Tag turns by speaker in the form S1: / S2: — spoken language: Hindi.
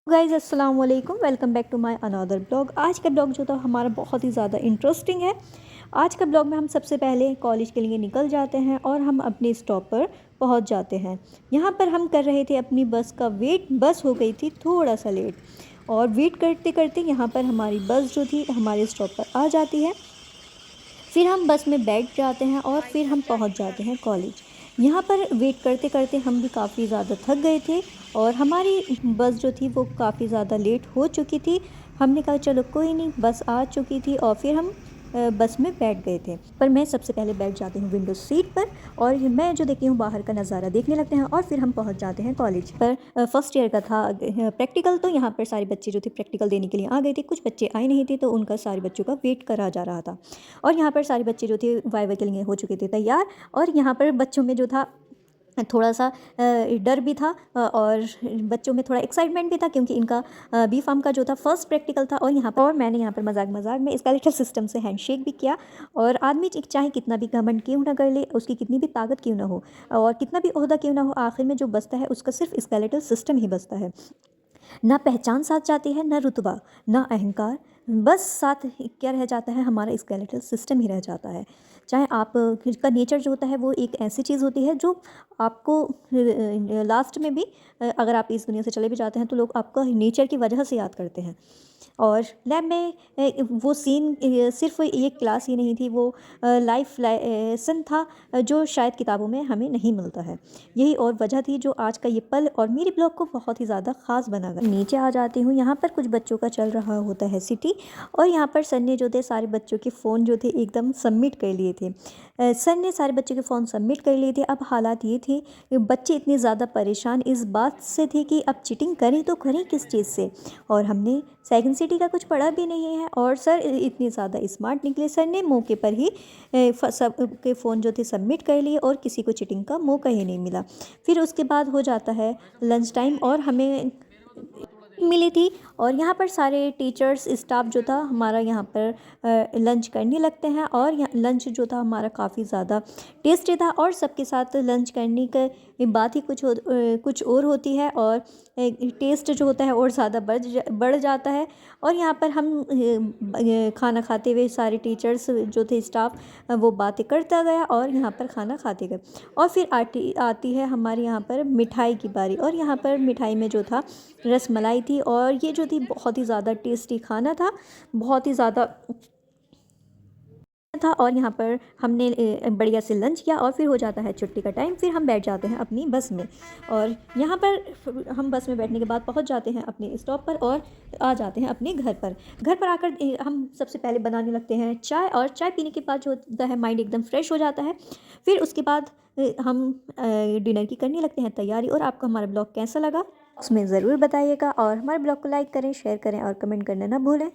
S1: गाइज़ अस्सलाम वालेकुम, welcome back to my another blog. आज का ब्लॉग जो था हमारा बहुत ही ज़्यादा इंटरेस्टिंग है। आज का ब्लॉग में हम सबसे पहले कॉलेज के लिए निकल जाते हैं और हम अपने स्टॉप पर पहुंच जाते हैं। यहाँ पर हम कर रहे थे अपनी बस का वेट। बस हो गई थी थोड़ा सा लेट और वेट करते करते यहाँ पर हमारी बस जो थी हमारे स्टॉप पर आ जाती है। फिर हम बस में बैठ जाते हैं और फिर हम पहुंच जाते हैं कॉलेज। यहाँ पर वेट करते करते हम भी काफ़ी ज़्यादा थक गए थे और हमारी बस जो थी वो काफ़ी ज़्यादा लेट हो चुकी थी। हमने कहा चलो कोई नहीं, बस आ चुकी थी और फिर हम बस में बैठ गए थे। पर मैं सबसे पहले बैठ जाती हूँ विंडो सीट पर और मैं जो देखती हूँ बाहर का नज़ारा देखने लगते हैं और फिर हम पहुँच जाते हैं कॉलेज पर। फर्स्ट ईयर का था प्रैक्टिकल, तो यहाँ पर सारे बच्चे जो थे प्रैक्टिकल देने के लिए आ गए थे। कुछ बच्चे आए नहीं थे तो उनका सारे बच्चों का वेट करा जा रहा था और यहाँ पर सारे बच्चे जो थे वाइवा के लिए हो चुके थे तैयार। और यहाँ पर बच्चों में जो था थोड़ा सा डर भी था और बच्चों में थोड़ा एक्साइटमेंट भी था क्योंकि इनका बी फार्म का जो था फर्स्ट प्रैक्टिकल था। और यहाँ पर मैंने यहाँ पर मजाक मजाक में स्केलेटल सिस्टम से हैंडशेक भी किया। और आदमी चाहे कितना भी घमंड क्यों ना कर ले, उसकी कितनी भी ताकत क्यों ना हो और कितना भी ओहदा क्यों ना हो, आखिर में जो बचता है उसका सिर्फ स्केलेटल सिस्टम ही बचता है। ना पहचान साथ जाती है, ना रुतबा, ना अहंकार, बस साथ क्या रह जाता है, हमारा स्केलेटल सिस्टम ही रह जाता है। चाहे आप का नेचर जो होता है वो एक ऐसी चीज़ होती है जो आपको लास्ट में भी अगर आप इस दुनिया से चले भी जाते हैं तो लोग आपका नेचर की वजह से याद करते हैं। और लैब में वो सीन सिर्फ एक क्लास ही नहीं थी, वो लाइफ लेसन था जो शायद किताबों में हमें नहीं मिलता है। यही और वजह थी जो आज का ये पल और मेरे ब्लॉग को बहुत ही ज़्यादा ख़ास बना गया। नीचे आ जाती हूँ, यहाँ पर कुछ बच्चों का चल रहा होता है सिटी और यहाँ पर सर ने जो थे सारे बच्चों के फ़ोन जो थे एकदम सबमिट कर लिए थे। सर ने सारे बच्चों के फ़ोन सबमिट कर लिए थे। अब हालात ये थे, बच्चे इतने ज़्यादा परेशान इस बात से थे कि अब चीटिंग करें तो करें किस चीज़ से। और हमने सेकंड सिटी का कुछ पढ़ा भी नहीं है और सर इतने ज़्यादा स्मार्ट निकले, सर ने मौके पर ही सब के फ़ोन जो थे सबमिट कर लिए और किसी को चीटिंग का मौका ही नहीं मिला। फिर उसके बाद हो जाता है लंच टाइम और हमें मिली थी और यहाँ पर सारे टीचर्स स्टाफ जो था हमारा यहाँ पर लंच करने लगते हैं। और लंच जो था हमारा काफ़ी ज़्यादा टेस्टी था और सबके साथ लंच करने के बात ही कुछ और होती है और टेस्ट जो होता है और ज़्यादा बढ़ जाता है। और यहाँ पर हम खाना खाते हुए सारे टीचर्स जो थे स्टाफ वो बातें करता गया और यहाँ पर खाना खाते गए। और फिर आती है हमारे यहाँ पर मिठाई की बारी और यहाँ पर मिठाई में जो था रसमलाई थी और ये जो थी बहुत ही ज़्यादा टेस्टी खाना था, बहुत ही ज़्यादा था। और यहाँ पर हमने बढ़िया से लंच किया और फिर हो जाता है छुट्टी का टाइम। फिर हम बैठ जाते हैं अपनी बस में और यहाँ पर हम बस में बैठने के बाद पहुँच जाते हैं अपने स्टॉप पर और आ जाते हैं अपने घर पर। घर पर आकर हम सबसे पहले बनाने लगते हैं चाय और चाय पीने के बाद जो होता है माइंड एकदम फ्रेश हो जाता है। फिर उसके बाद हम डिनर की करने लगते हैं तैयारी। और आपको हमारा ब्लॉग कैसा लगा उसमें ज़रूर बताइएगा और हमारे ब्लॉग को लाइक करें, शेयर करें और कमेंट करना ना भूलें।